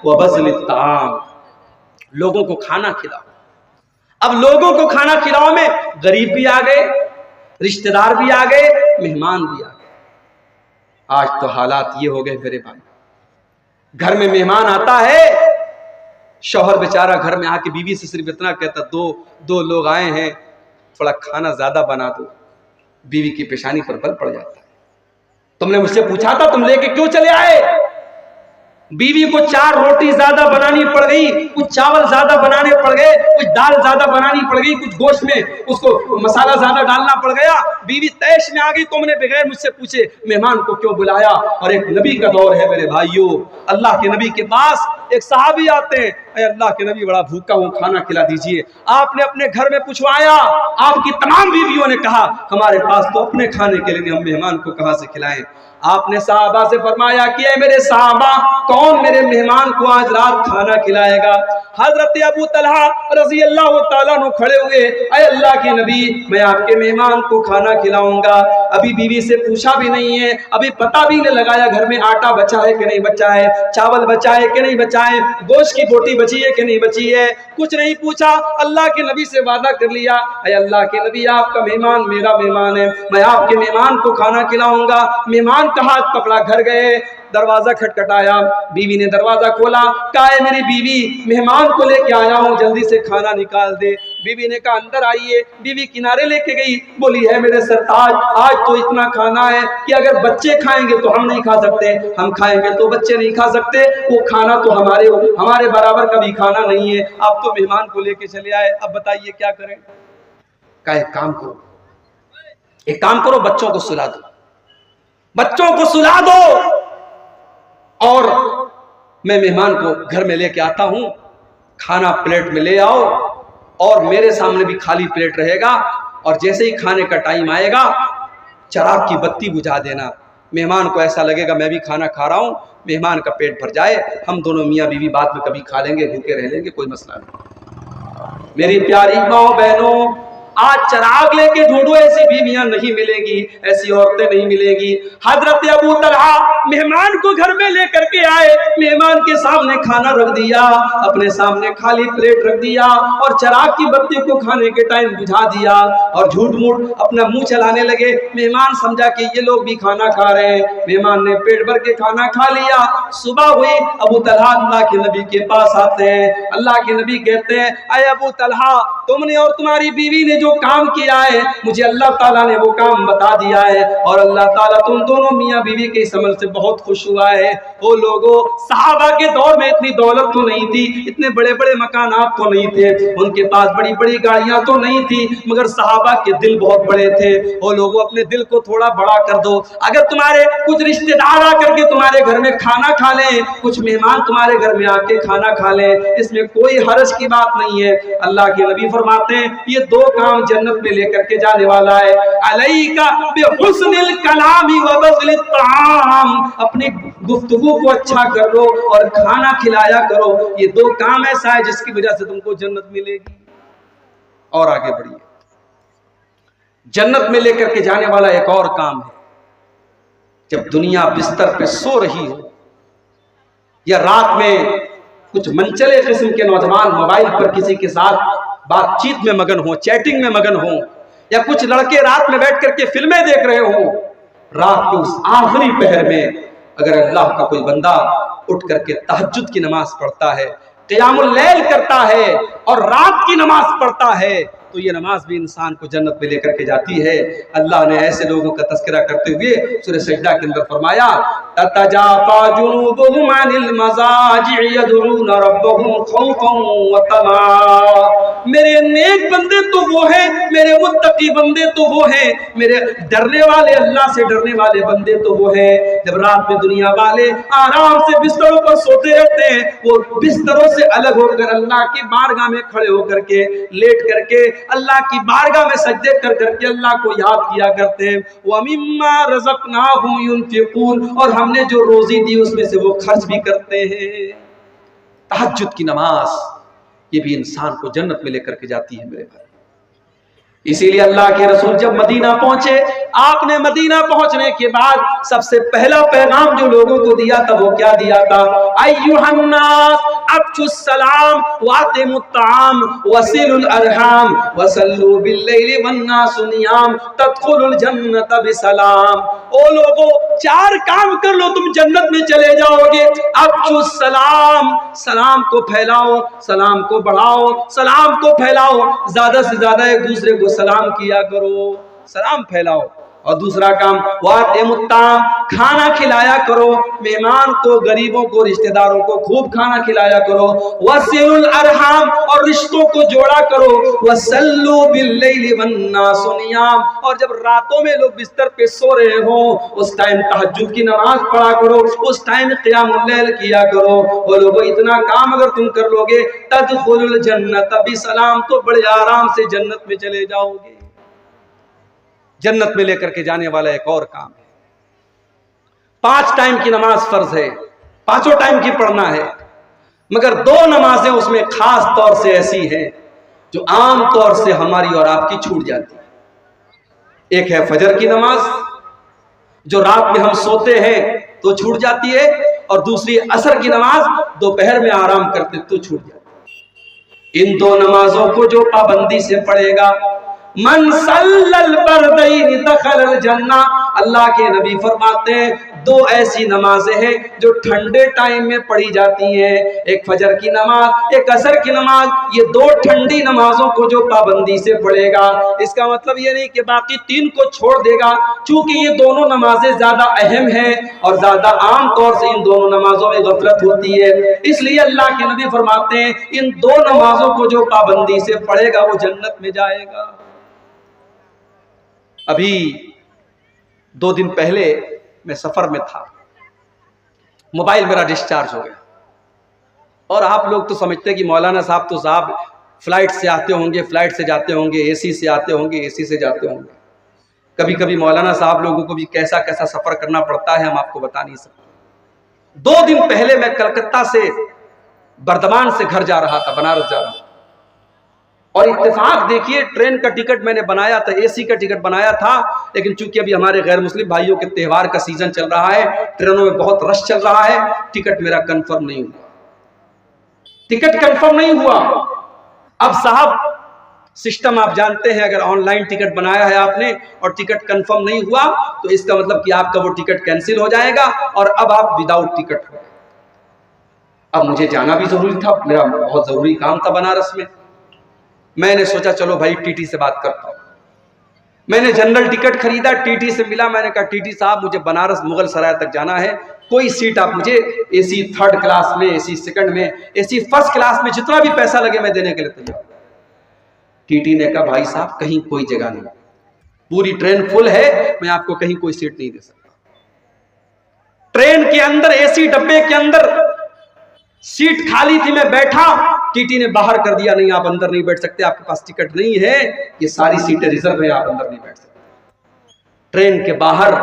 وبذل الطعام، لوگوں کو کھانا کھلاؤ۔ اب لوگوں کو کھانا کھلاؤ میں غریب بھی آ گئے، رشتہ دار بھی آ گئے، مہمان بھی آ گئے۔ آج تو حالات یہ ہو گئے میرے بھائی، گھر میں مہمان آتا ہے، شوہر بیچارہ گھر میں آ کے بیوی سے صرف اتنا کہتا دو لوگ آئے ہیں، تھوڑا کھانا زیادہ بنا دو، بیوی کی پیشانی پر بل پڑ جاتا ہے۔ تم نے مجھ سے پوچھا تھا تم لے کے کیوں چلے آئے؟ بیوی کو 4 روٹی زیادہ بنانی پڑ گئی، کچھ چاول زیادہ بنانے پڑ گئے، کچھ دال زیادہ بنانی پڑ گئی، کچھ گوشت میں اس کو مسالہ زیادہ ڈالنا پڑ گیا، بیوی تیش میں آ گئی، تم نے بغیر مجھ سے پوچھے مہمان کو کیوں بلایا؟ اور ایک نبی کا دور ہے میرے بھائیوں، اللہ کے نبی کے پاس ایک صحابی آتے ہیں، اے اللہ کے نبی بڑا بھوکا ہوں، کھانا کھلا دیجئے۔ آپ نے اپنے گھر میں پوچھوایا، آپ کی تمام بیویوں نے کہا ہمارے پاس تو اپنے کھانے کے لیے، ہم مہمان کو کہاں سے کھلائیں؟ آپ نے صحابہ سے فرمایا کہ اے میرے صحابہ، کون میرے مہمان کو آج رات کھانا کھلائے گا؟ حضرت ابو طلحہ رضی اللہ تعالیٰ عنہ کھڑے ہوئے، اے اللہ کے نبی میں آپ کے مہمان کو کھانا کھلاؤں گا۔ ابھی بیوی سے پوچھا بھی نہیں ہے، ابھی پتہ بھی نہیں لگایا گھر میں آٹا بچا ہے کہ نہیں بچا ہے، چاول بچا ہے کہ نہیں بچا ہے، گوشت کی بوٹی بچی ہے کہ نہیں بچی ہے، کچھ نہیں پوچھا، اللہ کے نبی سے وعدہ کر لیا، اے اللہ کے نبی آپ کا مہمان میرا مہمان ہے، میں آپ کے مہمان کو کھانا کھلاؤں گا۔ مہمان کا ہاتھ پکڑا گھر گئے، دروازہ کھٹکھٹایا، بیوی نے دروازہ کھولا، کہا ہے میری بیوی مہمان کو لے کے آیا ہوں، جلدی سے کھانا نکال دے۔ بیوی نے کہا اندر آئیے، بیوی کنارے لے کے گئی، بولی ہے میرے سرتاج آج تو اتنا کھانا ہے کہ اگر بچے کھائیں گے تو ہم نہیں کھا سکتے، ہم کھائیں گے تو بچے نہیں کھا سکتے، وہ کھانا تو ہمارے برابر کا بھی کھانا نہیں ہے، آپ تو مہمان کو لے کے چلے آئے، اب بتائیے کیا کریں؟ کہا ایک کام کرو بچوں کو سلا دو، بچوں کو سلا دو، اور میں مہمان کو گھر میں لے کے آتا ہوں، کھانا پلیٹ میں لے آؤ، اور میرے سامنے بھی خالی پلیٹ رہے گا، اور جیسے ہی کھانے کا ٹائم آئے گا چراغ کی بتی بجھا دینا، مہمان کو ایسا لگے گا میں بھی کھانا کھا رہا ہوں، مہمان کا پیٹ بھر جائے، ہم دونوں میاں بیوی بعد میں کبھی کھا لیں گے، بھوکے رہ لیں گے، کوئی مسئلہ نہیں۔ میری پیاری ماں بہنوں، آج چراغ لے کے ڈھونڈو، ایسی بیویاں نہیں ملیں گی، ایسی عورتیں نہیں ملیں گی۔ حضرت ابو طلحہ مہمان کو گھر میں لے کر کے آئے، مہمان کے سامنے کھانا رکھ دیا، اپنے سامنے خالی پلیٹ رکھ دیا، اور چراغ کی بتی کو کھانے کے ٹائم بجھا دیا، اور جھوٹ موٹ اپنا منہ چلانے لگے۔ مہمان سمجھا کہ یہ لوگ بھی کھانا کھا رہے ہیں، مہمان نے پیٹ بھر کے کھانا کھا لیا۔ صبح ہوئی، ابو طلحہ اللہ کے نبی کے پاس آتے ہیں، اللہ کے نبی کہتے ہیں اے ابو طلحہ تم نے اور تمہاری بیوی نے جو کام کیا ہے مجھے اللہ تعالیٰ نے وہ کام بتا دیا ہے، اور اللہ تعالیٰ تم دونوں میاں بیوی کے اس عمل سے بہت خوش ہوا ہے۔ وہ لوگوں صحابہ کے دور میں اتنی دولت تو نہیں تھی، اتنے بڑے بڑے مکانات تو نہیں تھے، ان کے پاس بڑی بڑی گاڑیاں تو نہیں تھی، مگر صحابہ کے دل بہت بڑے تھے۔ وہ لوگوں اپنے دل کو تھوڑا بڑا کر دو، اگر تمہارے کچھ رشتہ دار آ کر کے تمہارے گھر میں کھانا کھا لیں، کچھ مہمان تمہارے گھر میں آ کے کھانا کھا لیں، اس میں کوئی حرج کی بات نہیں ہے۔ اللہ کے نبی فرماتے ہیں یہ 2 کام جنت میں لے کر کے جانے والا ہے، علیک بحسن الکلام وبذل الطعام، اپنی گفتگو کو اچھا کر لو اور کھانا کھلایا کرو، یہ 2 کام ایسا ہے جس کی وجہ سے تم کو جنت ملے گی۔ اور آگے بڑھیے، جنت میں لے کر کے جانے والا ایک اور کام ہے، جب دنیا بستر پہ سو رہی ہو، یا رات میں کچھ منچلے قسم کے نوجوان موبائل پر کسی کے ساتھ بات چیت میں مگن ہوں، چیٹنگ میں مگن ہوں، یا کچھ لڑکے رات میں بیٹھ کر کے فلمیں دیکھ رہے ہوں، رات کے اس آخری پہر میں اگر اللہ کا کوئی بندہ اٹھ کر کے تہجد کی نماز پڑھتا ہے، قیام اللیل کرتا ہے اور رات کی نماز پڑھتا ہے، تو یہ نماز بھی انسان کو جنت میں لے کر کے جاتی ہے۔ اللہ نے ایسے لوگوں کا تذکرہ کرتے ہوئے سورہ سجدہ کے اندر فرمایا تتجافى جنوبهم عن المضاجع يدعون ربهم خوفا وطمعا، میرے نیک بندے تو وہ ہیں، میرے متقی بندے تو وہ ہیں، میرے ڈرنے والے اللہ سے ڈرنے والے بندے تو وہ ہیں، جب رات میں دنیا والے آرام سے بستروں پر سوتے رہتے ہیں، وہ بستروں سے الگ ہو کر اللہ کی بارگاہ میں کھڑے ہو کر کے لیٹ کر کے اللہ کی بارگاہ میں سجدے کر کر کے اللہ کو یاد کیا کرتے ہیں۔ وَمِمَّا رَزَقْنَاهُمْ يُنْفِقُونَ، اور ہم نے جو روزی دی اس میں سے وہ خرچ بھی کرتے ہیں۔ تہجد کی نماز یہ بھی انسان کو جنت میں لے کر کے جاتی ہے میرے بھائی۔ इसीलिए अल्लाह के रसूल जब मदीना पहुंचे, आपने मदीना पहुंचने के बाद सबसे पहला पैगाम जो लोगों को दिया था वो क्या दिया था? अय्युहन्नास अफ्शुस सलाम वातिमुत ताम वसिलुल अरहाम वसल्लु बिल्लैलि वन्नासु नियाम तदखुलुल जन्नत बिसलाम। ओ लोगों, 4 काम कर लो तुम जन्नत में चले जाओगे। अफ्शुस सलाम, सलाम को फैलाओ, सलाम को बढ़ाओ, सलाम को फैलाओ, ज्यादा से ज्यादा एक दूसरे को सलाम किया करो, सलाम फैलाओ। और दूसरा काम वातिमुत ताम, खाना खिलाया करो, मेहमान को, गरीबों को, रिश्तेदारों को खूब खाना खिलाया करो। वसिलुल अरहाम, और रिश्तों को जोड़ा करो। वसल्लु बिल्लैलि वन्नासु नियाम, और जब रातों में लोग बिस्तर पे सो रहे हो उस टाइम तहज्जुद की नमाज पढ़ा करो, उस टाइम क़ियामुल लैल किया करो। वो लोगों, इतना काम अगर तुम कर लोगे तदखुलुल जन्नत बिसलाम, तो बड़े आराम से जन्नत में चले जाओगे। जन्नत में लेकर के जाने वाला एक और काम है। 5 टाइम की नमाज फर्ज है, 5 टाइम की पढ़ना है, मगर 2 नमाजें उसमें खास तौर से ऐसी हैं जो आम तौर से हमारी और आपकी छूट जाती है। एक है फजर की नमाज, जो रात में हम सोते हैं तो छूट जाती है, और दूसरी असर की नमाज, दोपहर में आराम करते तो छूट जाती है। इन 2 नमाजों को जो पाबंदी से पढ़ेगा, मन सल्लल बरदैन दखलल जन्ना, अल्लाह के नबी फरमाते हैं 2 ऐसी नमाजें हैं जो ठंडे टाइम में पढ़ी जाती हैं, एक फजर की नमाज, एक असर की नमाज। ये 2 ठंडी नमाजों को जो पाबंदी से पढ़ेगा, इसका मतलब ये नहीं कि बाकी 3 को छोड़ देगा, चूंकि ये दोनों नमाजें ज्यादा अहम हैं और ज्यादा आम तौर से इन दोनों नमाजों में गफलत होती है, इसलिए अल्लाह के नबी फरमाते हैं इन 2 नमाजों को जो पाबंदी से पढ़ेगा वो जन्नत में जाएगा। अभी 2 दिन पहले मैं सफर में था, मोबाइल मेरा डिस्चार्ज हो गया। और आप लोग तो समझते हैं कि मौलाना साहब तो साहब फ्लाइट से आते होंगे, फ्लाइट से जाते होंगे, एसी से आते होंगे, एसी से जाते होंगे। कभी कभी मौलाना साहब लोगों को भी कैसा कैसा सफर करना पड़ता है हम आपको बता नहीं सकते। 2 दिन पहले मैं कलकत्ता से बर्दवान से घर जा रहा था, बनारस जा रहा था, और इत्तेफाक देखिए ट्रेन का टिकट मैंने बनाया था, एसी का टिकट बनाया था, लेकिन चूंकि अभी हमारे गैर मुस्लिम भाइयों के त्योहार का सीजन चल रहा है, ट्रेनों में बहुत रश चल रहा है, टिकट मेरा कंफर्म नहीं हुआ, टिकट कंफर्म नहीं हुआ। अब साहब सिस्टम आप जानते हैं, अगर ऑनलाइन टिकट बनाया है आपने और टिकट कंफर्म नहीं हुआ तो इसका मतलब कि आपका वो टिकट कैंसिल हो जाएगा और अब आप विदाउट टिकट हो। अब मुझे जाना भी जरूरी था, मेरा बहुत जरूरी काम था बनारस में। मैंने सोचा चलो भाई टीटी से बात करता हूं। मैंने जनरल टिकट खरीदा, टीटी से मिला, मैंने कहा टीटी साहब मुझे बनारस मुगल सराय तक जाना है, कोई सीट आप मुझे एसी 3rd क्लास में, एसी 2nd में, एसी 1st क्लास में, जितना भी पैसा लगे मैं देने के लिए तैयार। टीटी ने कहा भाई साहब कहीं कोई जगह नहीं, पूरी ट्रेन फुल है, मैं आपको कहीं कोई सीट नहीं दे सकता। ट्रेन के अंदर एसी डब्बे के अंदर सीट खाली थी, मैं बैठा, टीटी ने बाहर कर दिया, नहीं आप अंदर नहीं बैठ सकते, आपके पास टिकट नहीं है, ये सारी सीटें रिजर्व है, आप अंदर नहीं बैठ सकते। ट्रेन के बाहर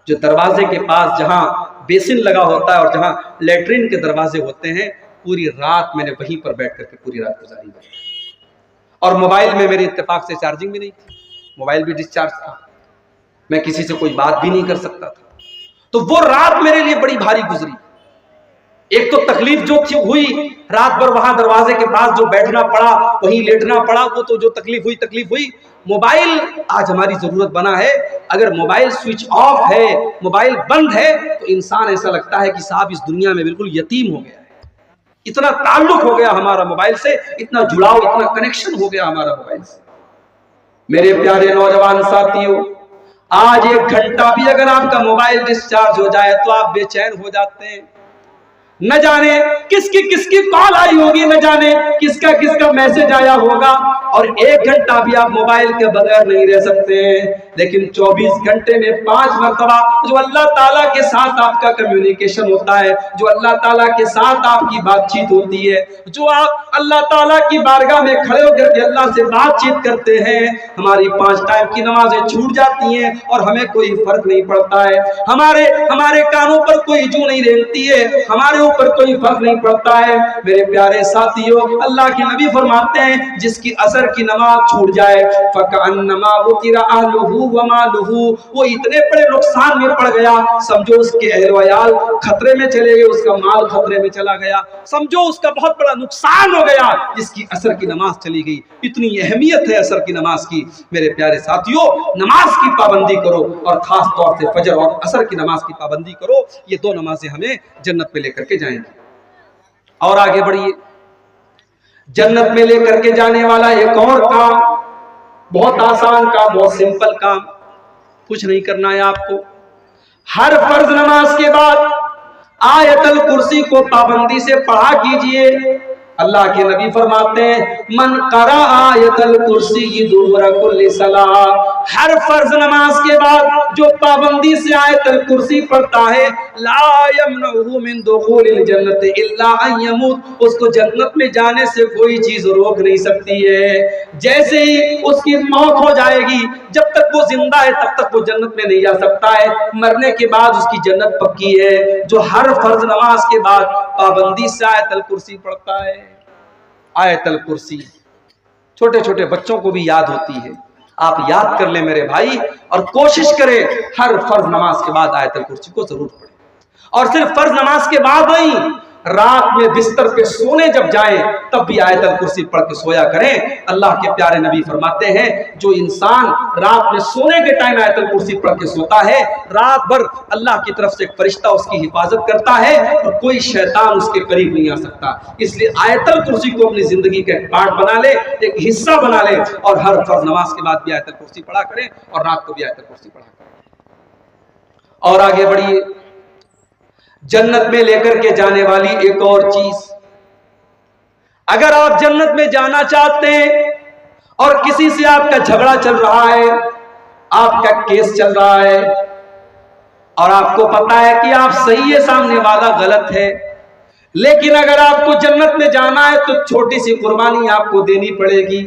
जो दरवाजे के पास जहां बेसिन लगा होता है और जहां लेटरिन के दरवाजे होते हैं, पूरी रात मैंने वहीं पर बैठ करके पूरी रात गुजारी। और मोबाइल में मेरे इत्तेफाक से चार्जिंग भी नहीं थी, मोबाइल भी डिस्चार्ज था, मैं किसी से कोई बात भी नहीं कर सकता था। तो वो रात मेरे लिए बड़ी भारी गुजरी। एक तो तकलीफ जो थी हुई, रात भर वहां दरवाजे के पास जो बैठना पड़ा, वहीं लेटना पड़ा, वो तो जो तकलीफ हुई। मोबाइल आज हमारी जरूरत बना है, अगर मोबाइल स्विच ऑफ है, मोबाइल बंद है, तो इंसान ऐसा लगता है कि साहब इस दुनिया में बिल्कुल यतीम हो गया है। इतना ताल्लुक हो गया हमारा मोबाइल से, इतना जुड़ाव, इतना कनेक्शन हो गया हमारा मोबाइल से। मेरे प्यारे नौजवान साथियों, आज 1 घंटा भी अगर आपका मोबाइल डिस्चार्ज हो जाए तो आप बेचैन हो जाते हैं। न जाने किसकी किसकी कॉल आई होगी, न जाने किसका किसका मैसेज आया होगा, और 1 घंटा भी आप मोबाइल के बगैर नहीं रह सकते हैं। लेकिन 24 घंटे में 5 मरतबा जो अल्लाह ताला के साथ आपका कम्युनिकेशन होता है, जो अल्लाह ताला के साथ आपकी बातचीत होती है, जो आप अल्लाह ताला की बारगाह में खड़े होकर के अल्लाह से बातचीत करते हैं, हमारी 5 टाइम की नमाजें छूट जाती हैं और हमें कोई फर्क नहीं पड़ता है। हमारे कानों पर कोई जू नहीं रेंगती है, हमारे ऊपर कोई फर्क नहीं पढ़ता है। मेरे प्यारे साथियों, अल्लाह के नबी फरमाते हैं जिसकी असर की नमाज छूट जाए फकअन्नमा वुकिरा अहलुहु व मालुहु, वो इतने बड़े नुकसान में पड़ गया, समझो उसके अहल वयाल खतरे में चले गए, उसका माल खतरे में चला गया, समझो उसका बहुत बड़ा नुकसान हो गया जिसकी असर की नमाज चली गई। इतनी अहमियत है असर की नमाज की। मेरे प्यारे साथियों, नमाज की पाबंदी करो और खास तौर से फजर और असर की नमाज की पाबंदी करो। ये दो नमाजें हमें जन्नत में लेकर के जाएंगी। और आगे बढ़िए, जन्नत में लेकर के जाने वाला एक और काम, बहुत आसान काम, बहुत सिंपल काम, कुछ नहीं करना है आपको। हर फर्ज नमाज के बाद आयतल कुर्सी को पाबंदी से पढ़ा कीजिए। अल्लाह के नबी फरमाते हैं मन करा आयतल कुर्सी दुबरा कुल्ली सलाह, हर फर्ज नमाज के बाद जो पाबंदी से आयतल कुर्सी पढ़ता है ला यमनहु मिन दुखूलिल जन्नत इल्ला अन यमूत, उसको जन्नत में जाने से कोई चीज रोक नहीं सकती है। जैसे ही उसकी मौत हो जाएगी, जब तक वो जिंदा है तब तक वो जन्नत में नहीं जा सकता है, मरने के बाद उसकी जन्नत पक्की है। जो हर फर्ज नमाज के बाद पाबंदी से आयतल कुर्सी पढ़ता है, आयतल कुर्सी छोटे छोटे बच्चों को भी याद होती है, आप याद कर ले मेरे भाई, और कोशिश करें हर फर्ज नमाज के बाद आयतल कुर्सी को जरूर पढ़ें। और सिर्फ फर्ज नमाज के बाद नहीं, रात में बिस्तर पे सोने जब जाए तब भी आयतल कुर्सी पढ़ के सोया करें। अल्लाह के प्यारे नबी फरमाते हैं जो इंसान रात में सोने के टाइम आयतल कुर्सी पढ़ के सोता है, रात भर अल्लाह की तरफ से एक फरिश्ता उसकी हिफाजत करता है और कोई शैतान उसके करीब नहीं आ सकता। इसलिए आयतल कुर्सी को अपनी जिंदगी का एक पार्ट बना ले, एक हिस्सा बना ले, और हर फर्ज नमाज के बाद भी आयतल कुर्सी पढ़ा करें और रात को भी आयतल कुर्सी पढ़ा करें। और आगे बढ़िए, जन्नत में लेकर के जाने वाली एक और चीज, अगर आप जन्नत में जाना चाहते हैं और किसी से आपका झगड़ा चल रहा है, आपका केस चल रहा है और आपको पता है कि आप सही है, सामने वाला गलत है, लेकिन अगर आपको जन्नत में जाना है तो छोटी सी कुर्बानी आपको देनी पड़ेगी।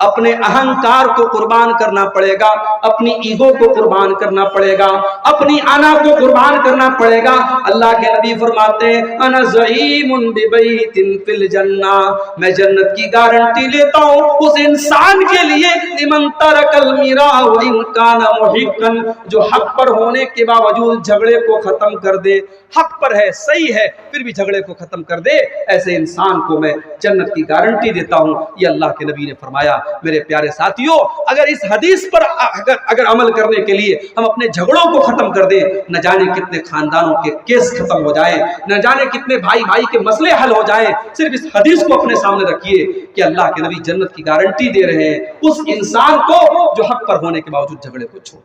अपने अहंकार को कुर्बान करना पड़ेगा, अपनी ईगो को कुर्बान करना पड़ेगा, अपनी अना को कुर्बान करना पड़ेगा। अल्लाह के नबी फरमाते हैं अना ज़ईमुन बिबैतिन फिल जन्ना, मैं जन्नत की गारंटी लेता हूं उस इंसान के लिए लिमन तरकल मिरा व इन काना मुहिक्कन, जो हक पर होने के बावजूद झगड़े को खत्म कर दे, हक पर है, सही है, फिर भी झगड़े को खत्म कर दे, ऐसे इंसान को मैं जन्नत की गारंटी देता हूं। ये अल्लाह के नबी ने फरमाया। मेरे प्यारे साथियों, अगर इस हदीस पर अगर अमल करने के लिए हम अपने झगड़ों को खत्म कर दें, न जाने कितने खानदानों के केस खत्म हो जाए, न जाने कितने भाई भाई के मसले हल हो जाए। सिर्फ इस हदीस को अपने सामने रखिए कि अल्लाह के नबी जन्नत की गारंटी दे रहे हैं उस इंसान को जो हक पर होने के बावजूद झगड़े को छोड़।